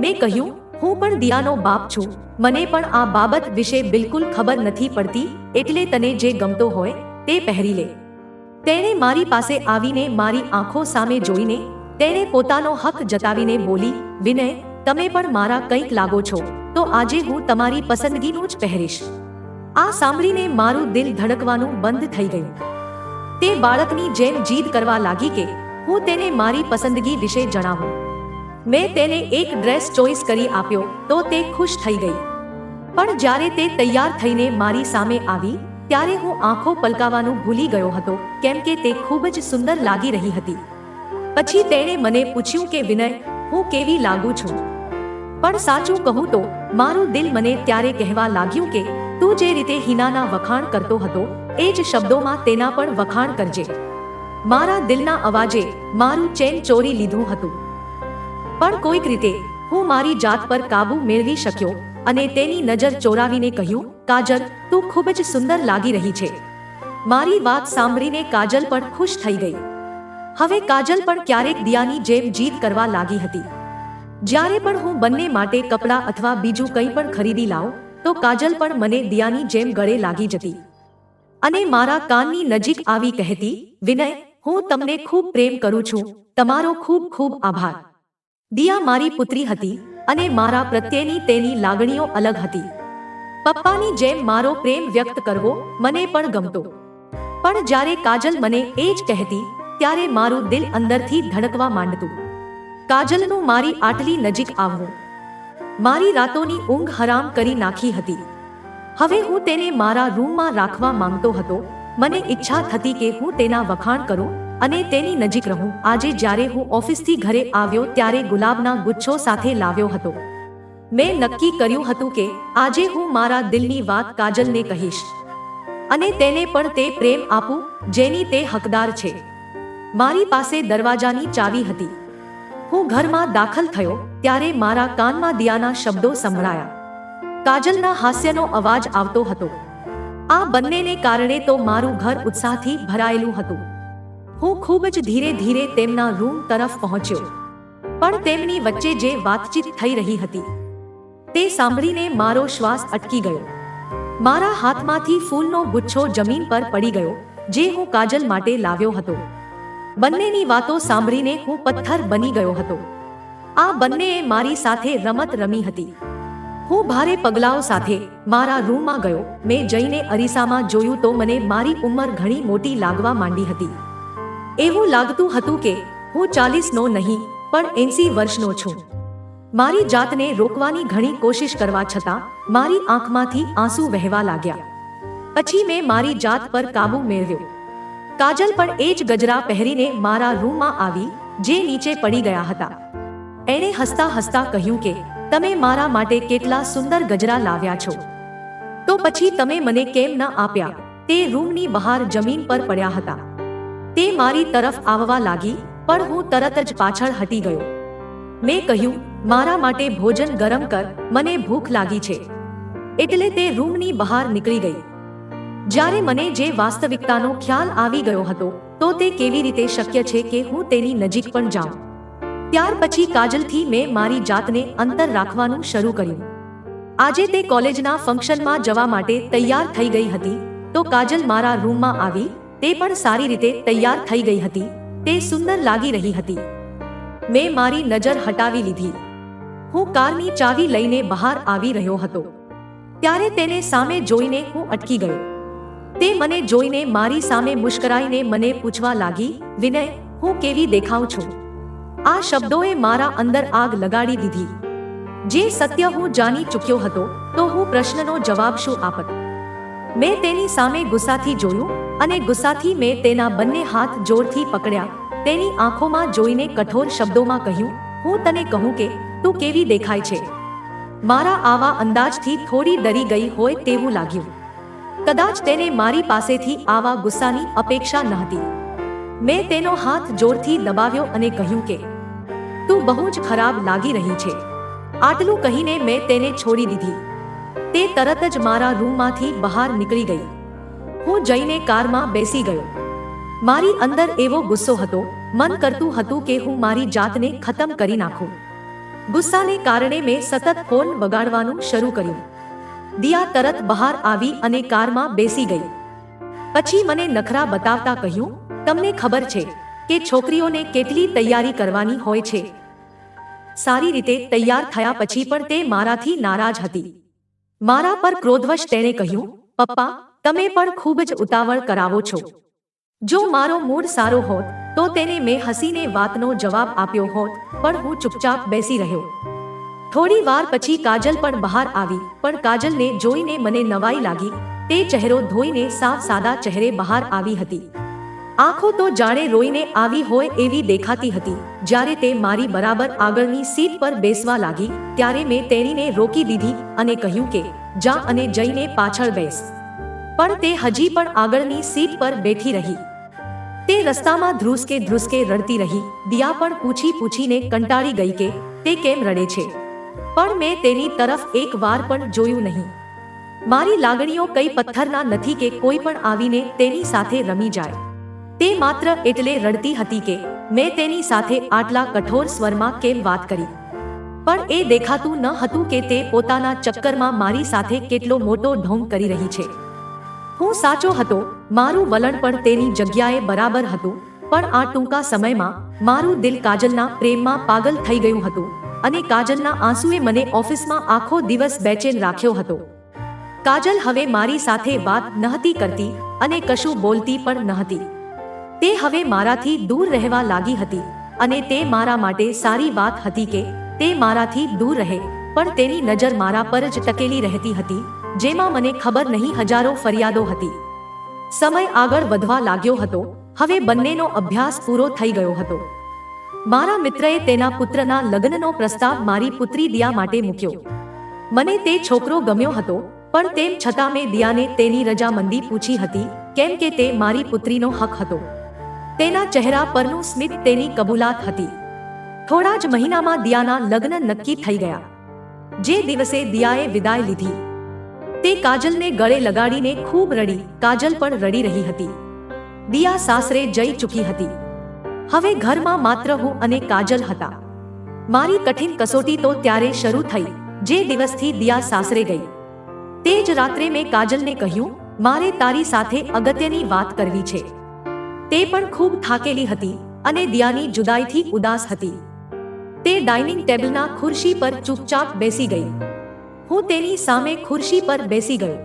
મેં કહ્યું, હું પણ દિયાનો બાપ છું. મને પણ આ બાબત વિશે બિલકુલ ખબર નથી પડતી, એટલે તને જે ગમતો હોય તે પહેરી લે. તેણે મારી પાસે આવીને મારી આંખો સામે જોઈને તેણે પોતાનો હક જતાવીને બોલી, વિનય, તમે પણ મારા કંઈક લાગો છો, તો આજે હું તમારી પસંદગીનું જ પહેરીશ. આ સાંભળીને મારું દિલ ધડકવાનું બંધ થઈ ગયું. તે બાળકની જેમ જીદ કરવા લાગી કે હું તેને મારી પસંદગી વિશે જણાવું. મેં તેને એક ડ્રેસ ચોઈસ કરી આપ્યો તો તે ખુશ થઈ ગઈ. પણ જ્યારે તે તૈયાર થઈને મારી સામે આવી ત્યારે હું આંખો પલકાવવાનું ભૂલી ગયો હતો, કેમ કે તે ખૂબ જ સુંદર લાગી રહી હતી. પછી તેણે મને પૂછ્યું કે વિનય, હું કેવી લાગુ છું? પણ સાચું કહું તો મારું દિલ મને ત્યારે કહેવા લાગ્યું કે તું જે રીતે હિનાના વખાણ કરતો હતો એ જ શબ્દોમાં તેના પણ વખાણ કરજે. મારા દિલના અવાજે મારું ચેન ચોરી લીધું હતું. પણ કોઈક રીતે હું મારી જાત પર કાબુ મેળવી શક્યો અને તેની નજર ચોરાવીને કહ્યું, કાજલ, તું ખૂબ જ સુંદર લાગી રહી છે. મારી વાત સાંભળીને કાજલ પણ ખુશ થઈ ગઈ. હવે કાજલ પણ ક્યારેક દિયાની જેમ જીદ કરવા લાગી હતી. જ્યારે પણ હું બંને માટે કપડાં અથવા બીજું કંઈ પણ ખરીદી લાવું તો કાજલ પણ મને દિયાની જેમ ગળે લાગી જતી અને મારા કાનની નજીક આવી કહેતી, વિનય, હું તમને ખૂબ પ્રેમ કરું છું, તમારો ખૂબ ખૂબ આભાર. દિયા મારી પુત્રી હતી અને મારા પ્રત્યેની તેની લાગણીઓ અલગ હતી. પપ્પાની જેમ મારો પ્રેમ વ્યક્ત કરવો મને પણ ગમતો. પણ જ્યારે કાજલ મને એ જ કહેતી ત્યારે મારું દિલ અંદરથી ધડકવા માંડતું. કાજલનું મારી આટલી નજીક આવવું મારી રાતોની ઊંઘ હરામ કરી નાખી હતી. હવે હું તેને મારા રૂમમાં રાખવા માંગતો હતો. મને ઈચ્છા થતી કે હું તેના વખાણ કરું અને તેની નજીક રહું. આજે જ્યારે હું ઓફિસથી ઘરે આવ્યો ત્યારે ગુલાબના ગુચ્છો સાથે લાવ્યો હતો. મેં નક્કી કર્યું હતું કે આજે હું મારા દિલની વાત કાજલને કહીશ અને તેને પણ તે પ્રેમ આપું જેની તે હકદાર છે. મારી પાસે દરવાજાની ચાવી હતી. હું ઘરમાં દાખલ થયો ત્યારે મારા કાનમાં દિયાના શબ્દો સંભળાયા. કાજલના હાસ્યનો અવાજ આવતો હતો. આ બંનેને કારણે તો મારું ઘર ઉત્સાહથી ભરાયેલું હતું. હું ખૂબ જ ધીરે ધીરે તેમના રૂમ તરફ પહોંચ્યો. પણ તેમની વચ્ચે જે વાતચીત થઈ રહી હતી તે સાંભળીને મારો શ્વાસ અટકી ગયો. મારા હાથમાંથી ફૂલનો ગુચ્છો જમીન પર પડી ગયો જે હું કાજલ માટે લાવ્યો હતો. બંનેની વાતો સાંભળીને હું પથ્થર બની ગયો હતો. આ બંનેએ મારી સાથે રમત રમી હતી. હું ભારે પગલાઓ સાથે મારા રૂમમાં ગયો. મેં જઈને અરીસામાં જોયું તો મને મારી ઉંમર ઘણી મોટી લાગવા માંડી હતી. એવું લાગતું હતું કે હું 40નો નહીં પણ 80 વર્ષનો છું. મારી જાતને રોકવાની ઘણી કોશિશ કરવા છતાં મારી આંખમાંથી આંસુ વહેવા લાગ્યા. પછી મેં મારી જાત પર કાબુ મેળવ્યો. કાજલ પણ એ જ ગજરા પહેરીને મારા રૂમમાં આવી, જે નીચે પડી ગયા હતા. એણે હસતા હસતા કહ્યું કે તમે મારા માટે કેટલા સુંદર ગજરા લાવ્યા છો. તો પછી તમે મને કેમ ન આપ્યા? તે રૂમની બહાર જમીન પર પડ્યા હતા. તે મારી તરફ આવવા લાગી, પણ હું તરત જ પાછળ હટી ગયો. મેં કહ્યું, મારા માટે ભોજન ગરમ કર, મને ભૂખ લાગી છે. એટલે તે રૂમની બહાર નીકળી ગઈ. જ્યારે મને જે વાસ્તવિકતાનો ખ્યાલ આવી ગયો હતો, તો તે કેવી રીતે શક્ય છે કે હું તેની નજીક પણ જાઉં. ત્યાર પછી કાજલથી મેં મારી જાતને અંતર રાખવાનું શરૂ કર્યું. આજે તે કોલેજના ફંક્શનમાં જવા માટે તૈયાર થઈ ગઈ હતી, તો કાજલ મારા રૂમમાં આવી. તે પણ સારી રીતે તૈયાર થઈ ગઈ હતી. તે સુંદર લાગી રહી હતી. મેં મારી નજર હટાવી લીધી. હું કારની ચાવી લઈને બહાર આવી રહ્યો હતો. ત્યારે તેને સામે જોઈને હું અટકી ગયો. તે મને જોઈને મારી સામે મુસ્કરાઈને મને પૂછવા લાગી, વિનય, હું કેવી દેખાઉં છું? આ શબ્દોએ મારા અંદર આગ લગાડી દીધી. જે સત્ય હું જાણી ચૂક્યો હતો, તો હું પ્રશ્નનો જવાબ શું આપત? મેં તેની સામે ગુસ્સાથી જોયું અને ગુસ્સાથી મેં તેના બંને હાથ જોરથી પકડ્યા. તેની આંખોમાં જોઈને કઠોર શબ્દોમાં કહ્યું, હું તને કહું કે તું કેવી દેખાય છે? મારા આવા અંદાજથી થોડી ડરી ગઈ હોય તેવું લાગ્યું. કદાચ તેને મારી પાસેથી આવા ગુસ્સાની અપેક્ષા નહોતી. મેં તેનો હાથ જોરથી દબાવ્યો અને કહ્યું કે તું બહુ જ ખરાબ લાગી રહી છે. આટલું કહીને મેં તેને છોડી દીધી. તે તરત જ મારા રૂમમાંથી બહાર નીકળી ગઈ. હું જઈને કારમાં બેસી ગયો. મારી અંદર એવો ગુસ્સો હતો, મન કરતું હતું કે હું મારી જાતને ખતમ કરી નાખું. ગુસ્સાને કારણે મેં સતત ફોન વગાડવાનું શરૂ કર્યું. દિયા તરત બહાર આવી અને કારમાં બેસી ગઈ. પછી મને નખરા બતાવતા કહ્યું, તમને ખબર છે કે છોકરીઓને કેટલી તૈયારી કરવાની હોય છે? સારી રીતે તૈયાર થયા પછી પણ તે મારાથી નારાજ હતી. મારા પર ક્રોધવશ તેણે કહ્યું, પપ્પા, તમે પણ ખૂબ જ ઉતાવળ કરાવો છો. જો મારો મૂડ સારો હોત તો તેને મેં હસીને વાતનો જવાબ આપ્યો હોત, પણ હું ચૂપચાપ બેસી રહ્યો. થોડી વાર પછી કાજલ પણ બહાર આવી, પણ કાજલને જોઈને મને નવાઈ લાગી. તે ચહેરો ધોઈને સાફ સાદા ચહેરે બહાર આવી હતી. આંખો તો જાણે રોઈને આવી હોય એવી દેખાતી હતી. જ્યારે તે મારી બરાબર આગળની સીટ પર બેસવા લાગી, ત્યારે મેં તેણીને રોકી દીધી અને કહ્યું કે જા અને જઈને પાછળ બેસ. પણ તે હજી પણ આગળની સીટ પર બેઠી રહી. તે રસ્તામાં ધ્રુસકે ધ્રુસકે રડતી રહી. દિયા પણ પૂછીને કંટાળી ગઈ કે તે કેમ રડે છે, પણ મેં તેની તરફ એક વાર પણ જોયું નહીં. મારી લાગણીઓ કઈ પથ્થરના નથી કે કોઈ પણ આવીને તેની સાથે રમી જાય. તે માત્ર એટલે રડતી હતી કે મેં તેની સાથે આટલા કઠોર સ્વરમાં કેમ વાત કરી. પણ એ દેખાતું ન હતું કે તે પોતાના ચક્કરમાં મારી સાથે કેટલો મોટો ઢોંગ કરી રહી છે. હું સાચો હતો, મારું વલણ પણ તેની જગ્યાએ બરાબર હતું, પણ આ ટૂંકા સમયમાં મારું દિલ કાજલના પ્રેમમાં પાગલ થઈ ગયું હતું અને કાજલના આંસુએ મને ઓફિસમાં આખો દિવસ બેચેન રાખ્યો હતો. કાજલ હવે મારી સાથે વાત નહોતી કરતી અને કશું બોલતી પણ નહોતી. તે હવે મારાથી દૂર રહેવા લાગી હતી અને તે મારા માટે સારી વાત હતી કે તે મારાથી દૂર રહે, પણ તેની નજર મારા પર જ ટકેલી રહેતી હતી, જેમાં મને ખબર નહીં હજારો ફરિયાદો હતી. સમય આગળ વધવા લાગ્યો હતો. હવે બંનેનો અભ્યાસ પૂરો થઈ ગયો હતો. મારા મિત્રએ તેના પુત્રના લગ્નનો પ્રસ્તાવ મારી પુત્રી દિયા માટે મૂક્યો. મને તે છોકરો ગમ્યો હતો, પણ તેમ છતાં મેં દિયાને તેની રજામંદી પૂછી હતી, કેમ કે તે મારી પુત્રીનો હક હતો. તેના ચહેરા પરનું સ્મિત તેની કબૂલાત હતી. થોડા જ મહિનામાં દિયાના લગ્ન નક્કી થઈ ગયા. જે દિવસે દિયાએ વિદાય લીધી, તે કાજલને ગળે લગાડીને ખૂબ રડી. કાજલ પણ રડી રહી હતી. દિયા સાસરે જઈ ચૂકી હતી. હવે ઘરમાં માત્ર હું અને કાજલ હતા. મારી કઠિન કસોટી તો ત્યારે શરૂ થઈ જે દિવસથી દિયા સાસરે ગઈ. તે જ રાત્રે મેં કાજલને કહ્યું, મારે તારી સાથે અગત્યની વાત કરવી છે. તે પણ ખૂબ થાકેલી હતી અને દિયાની જુદાઈથી ઉદાસ હતી. તે ડાઇનિંગ ટેબલના ખુરશી પર ચૂપચાપ બેસી ગઈ. હું તેની સામે ખુરશી પર બેસી ગયો.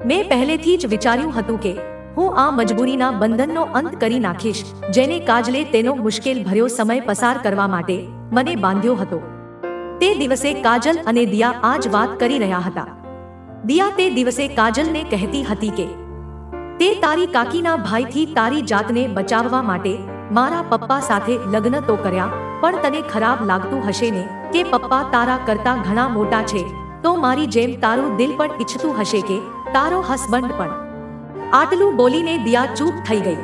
મેં પહેલેથી જ વિચાર્યું હતું કે હું આ મજબૂરીના બંધનનો અંત કરી નાખીશ, જેને કાજલે તેનો મુશ્કેલ ભર્યો સમય પસાર કરવા માટે મને બાંધ્યો હતો. તે દિવસે કાજલ અને દિયા આ જ વાત કરી રહ્યા હતા. દિયા તે દિવસે કાજલને કહેતી હતી કે તે તારી કાકીના ભાઈથી તારી જાતને બચાવવા માટે મારા પપ્પા સાથે લગ્ન તો કર્યા, પણ તને ખરાબ લાગતું હશે ને કે પપ્પા તારા કરતા ઘણા મોટા છે, તો મારી જેમ તારું દિલ પણ ઈચ્છતું હશે કે તારો હસબન્ડ પણ. આટલું બોલીને દિયા ચૂપ થઈ ગઈ.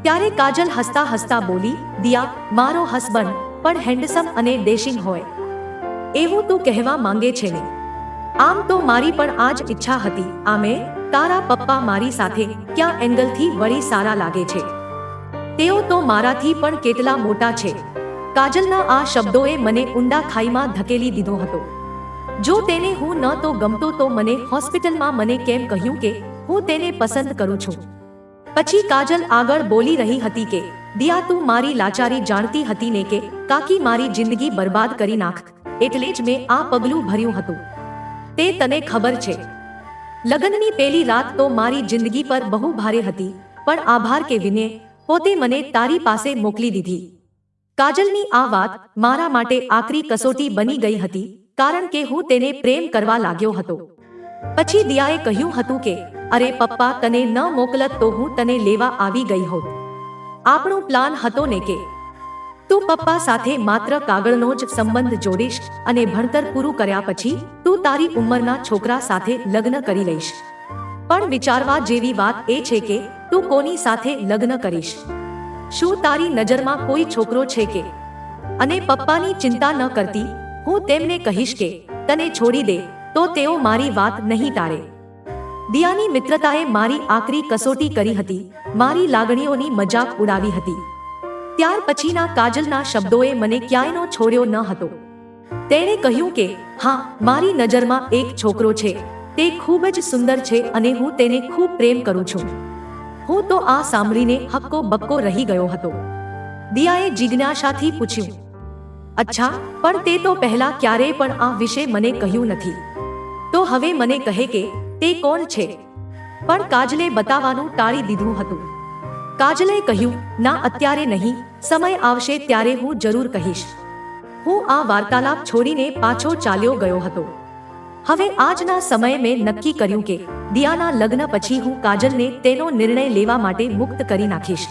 ત્યારે કાજલ હસતા હસતા બોલી, દિયા, મારો હસબન્ડ પણ હેન્ડસમ અને ડેશિંગ હોય એવું તું કહેવા માંગે છે ને? આમ તો મારી પણ આ જ ઈચ્છા હતી. આમે તારા પપ્પા મારી સાથે ક્યાં એંગલથી વળી સારા લાગે છે? તેઓ તો મારાથી પણ કેટલા મોટા છે. કાજલના આ શબ્દોએ મને ઊંડા ખાઈમાં ધકેલી દીધો હતો. જો તેને હું ન તો ગમતો તો મને હોસ્પિટલમાં મને કેમ કહ્યું કે હું તેને પસંદ કરું છું? પછી કાજલ આગળ બોલી રહી હતી કે દિયા, તું મારી લાચારી જાણતી હતી ને કે કાકી મારી જિંદગી બરબાદ કરી નાખ, એટલે જ મેં આ પગલું ભર્યું હતું. તે તને ખબર છે, લગ્નની પહેલી રાત તો મારી જિંદગી પર બહુ ભારે હતી, પણ આભાર કે વિનય પોતે મને તારી પાસે મોકલી દીધી. કાજલની આ વાત મારા માટે આકરી કસોટી બની ગઈ હતી, કારણ કે હું તેને પ્રેમ કરવા લાગ્યો હતો. પછી દિયાએ કહ્યું હતું કે અરે પપ્પા તને ન મોકલત તો હું તને લેવા આવી ગઈ હોત. આપણો પ્લાન હતો ને કે તું પપ્પા સાથે માત્ર કાગળનો જ સંબંધ જોડીશ અને ભણતર પૂરું કર્યા પછી તું તારી ઉંમરના છોકરા સાથે લગ્ન કરી લઈશ. પણ વિચારવા જેવી વાત એ છે કે તું કોની સાથે લગ્ન કરીશ? શું તારી નજરમાં કોઈ છોકરો છે કે? અને પપ્પાની ચિંતા ન કરતી, હું તેમને કહીશ કે તને છોડી દે તો તેઓ મારી વાત નહીં ટાળે. દિયાની મિત્રતાએ મારી આકરી કસોટી કરી હતી, મારી લાગણીઓની મજાક ઉડાવી હતી. ત્યાર પછીના કાજલના શબ્દોએ મને ક્યાંયનો છોડ્યો ન હતો. તેણે કહ્યું કે હા, મારી નજરમાં એક છોકરો છે, તે ખૂબ જ સુંદર છે અને હું તેને ખૂબ પ્રેમ કરું છું. હું તો આ સાંભળીને હક્કો બક્કો રહી ગયો હતો. દિયાએ જિજ્ઞાસાથી પૂછ્યું, અચ્છા, પણ તે તો પહેલા ક્યારેય પણ આ વિશે મને કહ્યું નથી, તો હવે મને કહે કે તે કોણ છે? પણ કાજલે બતાવવાનું ટાળી દીધું હતું. કાજલે કહ્યું, ના, અત્યારે નહીં, સમય આવશે ત્યારે હું જરૂર કહીશ. હું આ વાર્તાલાપ છોડીને પાછો ચાલ્યો ગયો હતો. હવે આજના સમયે મેં નક્કી કર્યું કે દિયાના લગ્ન પછી હું કાજલને તેનો નિર્ણય લેવા માટે મુક્ત કરી નાખીશ.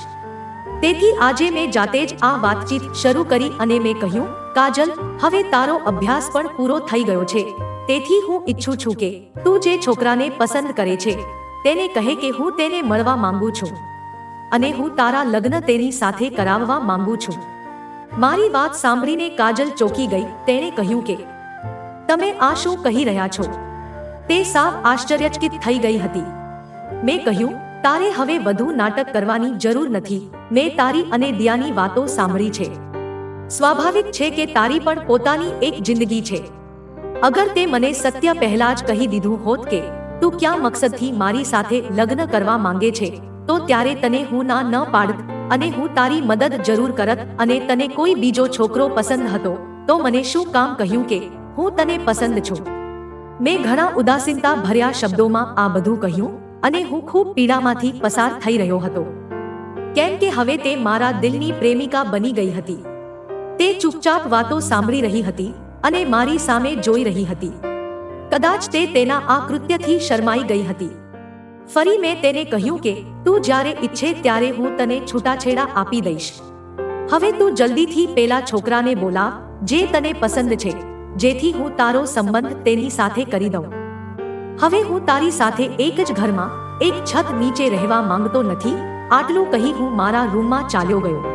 તેથી આજે મેં જાતે જ આ વાતચીત શરૂ કરી અને મેં કહ્યું, કાજલ, હવે તારો અભ્યાસ પણ પૂરો થઈ ગયો છે, તેથી હું ઈચ્છું છું કે તું જે છોકરાને પસંદ કરે છે તેને કહે કે હું તેને મળવા માંગુ છું અને હું તારા લગ્ન તેની સાથે કરાવવા માંગુ છું. મારી વાત સાંભળીને કાજલ ચોંકી ગઈ. તેણે કહ્યું કે તમે આ શું કહી રહ્યા છો? તે સાવ આશ્ચર્યચકિત થઈ ગઈ હતી. મેં કહ્યું, તારે હવે વધુ નાટક કરવાની જરૂર નથી. મેં તારી અને દિયાની વાતો સાંભળી છે. સ્વાભાવિક છે કે તારી પણ પોતાની એક જિંદગી છે. અગર તે મને સત્ય પહેલા જ કહી દીધું હોત કે તું ક્યાં મકસદથી મારી સાથે લગ્ન કરવા માંગે છે, તો ત્યારે તને હું ના ન પાડત અને હું તારી મદદ જરૂર કરત અને તને કોઈ બીજો છોકરો પસંદ હતો તો મને શું કામ કહ્યું કે હું તને પસંદ છું? મેં ઘણા ઉદાસીનતા ભર્યા શબ્દોમાં આ બધું કહ્યું અને હું ખૂબ પીડામાંથી પસાર થઈ રહ્યો હતો, કેમ કે હવે તે મારા દિલની પ્રેમિકા બની ગઈ હતી. તે ચૂપચાપ વાતો સાંભળી રહી હતી અને મારી સામે જોઈ રહી હતી. કદાચ તે તેના આ કૃત્યથી શરમાઈ ગઈ હતી. ફરી મેં તેને કહ્યું કે તું જ્યારે ઈચ્છે ત્યારે હું તને છૂટાછેડા આપી દઈશ. હવે તું જલ્દીથી પેલા છોકરાને બોલાવ જે તને પસંદ છે, જેથી હું તારો સંબંધ તેની સાથે કરી દઉં. હવે હું તારી સાથે એક જ ઘરમાં એક છત નીચે રહેવા માંગતો નથી. આટલું કહી હું મારા રૂમમાં ચાલ્યો ગયો.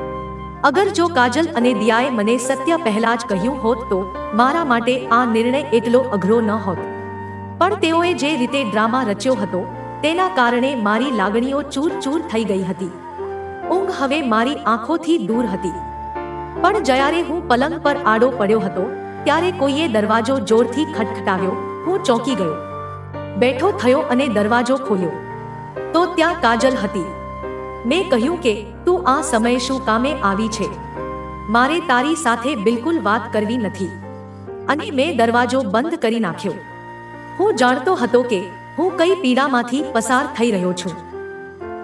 અગર જો કાજલ અને દિયાએ મને સત્ય પહેલા જ કહ્યું હોત તો મારા માટે આ નિર્ણય એટલો અઘરો ન હોત. પણ તેઓએ જે રીતે ડ્રામા રચ્યો હતો તેના કારણે મારી લાગણીઓ ચૂર ચૂર થઈ ગઈ હતી. ઊંઘ હવે મારી આંખોથી દૂર હતી. પણ જ્યારે હું પલંગ પર આડો પડ્યો હતો ત્યારે કોઈએ દરવાજો જોરથી ખટખટાવ્યો. હું ચોંકી ગયો, બેઠો થયો અને દરવાજો ખોલ્યો તો ત્યાં કાજલ હતી. મેં કહ્યું કે તું આ સમયે શું કામે આવી છે? મારે તારી સાથે બિલકુલ વાત કરવી નથી. અને મેં દરવાજો બંધ કરી નાખ્યો. હું જાણતો હતો કે હું કઈ પીડામાંથી પસાર થઈ રહ્યો છું.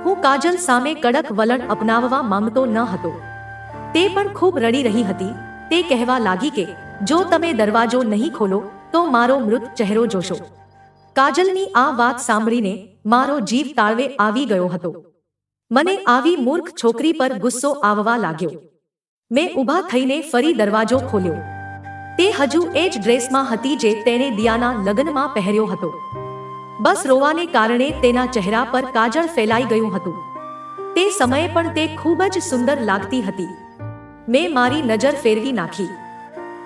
હું કાજલ સામે કડક વલણ અપનાવવા માંગતો ન હતો. તે પણ ખૂબ રડી રહી હતી. તે કહેવા લાગી કે જો તમે દરવાજો નહીં ખોલો તો મારો મૃત ચહેરો જોશો. કાજલની આ વાત સાંભળીને મારો જીવ તાળવે આવી ગયો હતો. મને આવી મૂર્ખ છોકરી પર ગુસ્સો આવવા લાગ્યો. મેં ઊભા થઈને ફરી દરવાજો ખોલ્યો. તે હજુ એ જ ડ્રેસમાં હતી જે તેણે દિયાના લગ્નમાં પહેર્યો હતો. બસ રોવાને કારણે તેના ચહેરા પર કાજળ ફેલાઈ ગયું હતું. તે સમયે પણ તે ખૂબ જ સુંદર લાગતી હતી. મેં મારી નજર ફેરવી નાખી.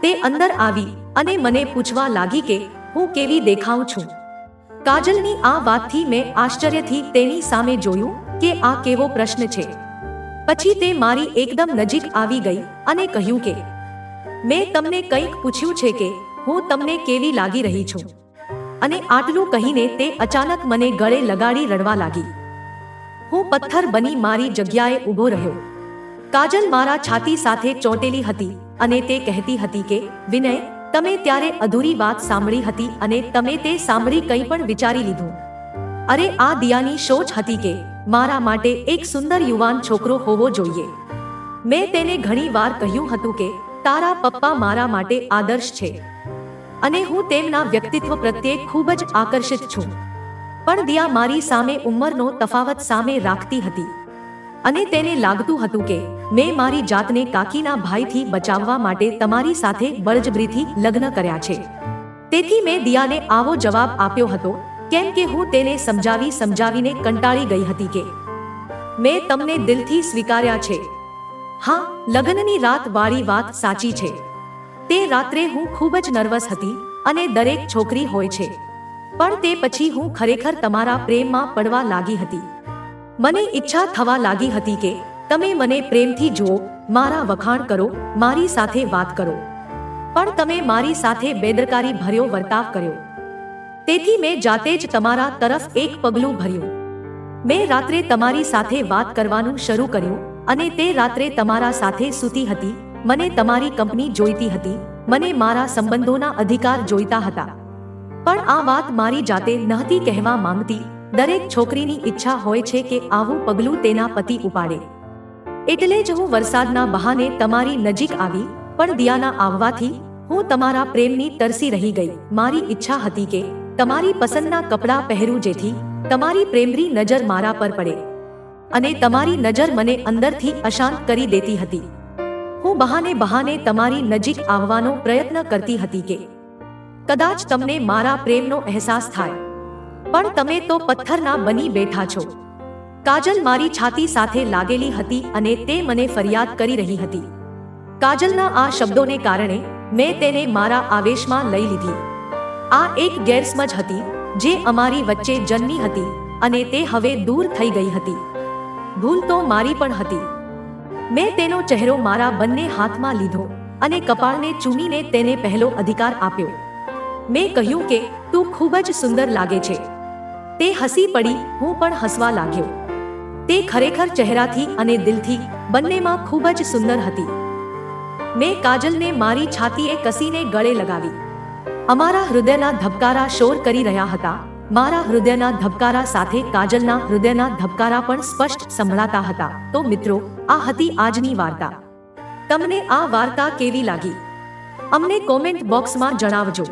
તે અંદર આવી અને મને પૂછવા લાગી કે હું કેવી દેખાઉં છું. કાજલની આ વાતથી મેં આશ્ચર્યથી તેની સામે જોયું કે આ કેવો પ્રશ્ન છે. પછી તે મારી એકદમ નજીક આવી ગઈ અને કહ્યું કે મેં તમને કંઈક પૂછ્યું છે કે હું તમને કેવી લાગી રહી છું. અને આટલું કહીને તે અચાનક મને ગળે લગાડી રડવા લાગી. હું પથ્થર બની મારી જગ્યાએ ઊભો રહ્યો. કાજલ મારા છાતી સાથે ચોંટેલી હતી અને તે કહેતી હતી કે વિનય, તમે ત્યારે અધૂરી વાત સાંભળી હતી અને તમે તે સાંભળી કંઈ પણ વિચારી લીધું. અરે આ દિયાની સોચ હતી કે મારા માટે એક સુંદર યુવાન છોકરો હોવો જોઈએ. મેં તેને ઘણી વાર કહ્યું હતું કે તારા પપ્પા મારા માટે આદર્શ છે અને હું તેમના વ્યક્તિત્વ પ્રત્યે ખૂબ જ આકર્ષિત છું. પણ દિયા મારી સામે ઉંમરનો તફાવત સામે રાખતી હતી અને તેને લાગતું હતું કે મેં મારી જાતને કાકીના ભાઈથી બચાવવા માટે તમારી સાથે બળજબરીથી લગ્ન કર્યા છે. તેથી મેં દિયાને આવો જવાબ આપ્યો હતો કેમ કે હું તેને સમજાવીને કંટાળી ગઈ હતી કે મેં તમને દિલથી સ્વીકાર્યા છે. હા, લગ્નની રાત વાળી વાત સાચી છે. તે રાત્રે હું ખૂબ જ નર્વસ હતી અને દરેક છોકરી હોય છે. પણ તે પછી હું ખરેખર તમારા પ્રેમમાં પડવા લાગી હતી. મને ઈચ્છા થવા લાગી હતી કે તમે મને પ્રેમથી જુઓ, મારા વખાણ કરો, મારી સાથે વાત કરો. પણ તમે મારી સાથે બેદરકારી ભર્યો વર્તાવ કર્યો. તેથી મેં જાતે જ તમારા તરફ એક પગલું ભર્યું. મેં રાત્રે તમારી સાથે વાત કરવાનું શરૂ કર્યું અને તે રાત્રે તમારા સાથે સૂતી હતી. મને તમારી કંપની જોઈતી હતી, મને મારા સંબંધોના અધિકાર જોઈતા હતા. પણ આ વાત મારી જાતે નહોતી કહેવા માંગતી. દરેક છોકરીની ઈચ્છા હોય છે કે આવું પગલું તેના પતિ ઉપાડે. એટલે જ હું વરસાદના બહાને તમારી નજીક આવી. પણ દિયાના આવવાથી હું તમારા પ્રેમની તરસી રહી ગઈ. મારી ઈચ્છા હતી કે તમારી પસંદના કપડાં પહેરું જેથી તમારી પ્રેમની નજર મારા પર પડે અને તમારી નજર મને અંદરથી અશાંત કરી દેતી હતી. હું બહાને તમારી નજીક આવવાનો પ્રયત્ન કરતી હતી કે કદાચ તમને મારા પ્રેમનો અહેસાસ થાય. પણ તમે તો પથ્થરના બની બેઠા છો. કાજલ મારી છાતી સાથે લાગેલી હતી અને તે મને ફરિયાદ કરી રહી હતી. કાજલના આ શબ્દોને કારણે મેં તેને મારા આવેશમાં લઈ લીધી. આ એક ગેરસમજ હતી જે અમારી વચ્ચે જન્મી હતી અને તે હવે દૂર થઈ ગઈ હતી. ભૂલ તો મારી પણ હતી. મેં તેનો ચહેરો મારા બંને હાથમાં લીધો અને કપાળને ચૂમીને તેને પહેલો અધિકાર આપ્યો. મેં કહ્યું કે તું ખૂબ જ સુંદર લાગે છે. તે હસી પડી. હું પણ હસવા લાગ્યો. તે ખરેખર ચહેરાથી અને દિલથી બંનેમાં ખૂબ જ સુંદર હતી. મેં કાજલને મારી છાતીએ કસીને ગળે લગાવી. અમારા હૃદયના ધબકારા શોર કરી રહ્યા હતા. મારા હૃદયના ધબકારા સાથે કાજલના હૃદયના ધબકારા પણ સ્પષ્ટ સંભળાતા હતા. તો મિત્રો, આ હતી આજની વાર્તા. તમને આ વાર્તા કેવી લાગી? અમને કોમેન્ટ બોક્સમાં જણાવજો.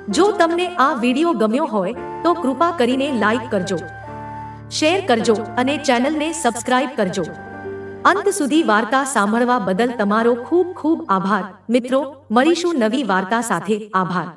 જો તમને આ વિડીયો ગમ્યો હોય તો કૃપા કરીને લાઈક કરજો, શેર કરજો અને ચેનલને સબસ્ક્રાઇબ કરજો. અંત સુધી વાર્તા સાંભળવા બદલ તમારો ખૂબ ખૂબ આભાર. મિત્રો, મળીશું નવી વાર્તા સાથે. આભાર.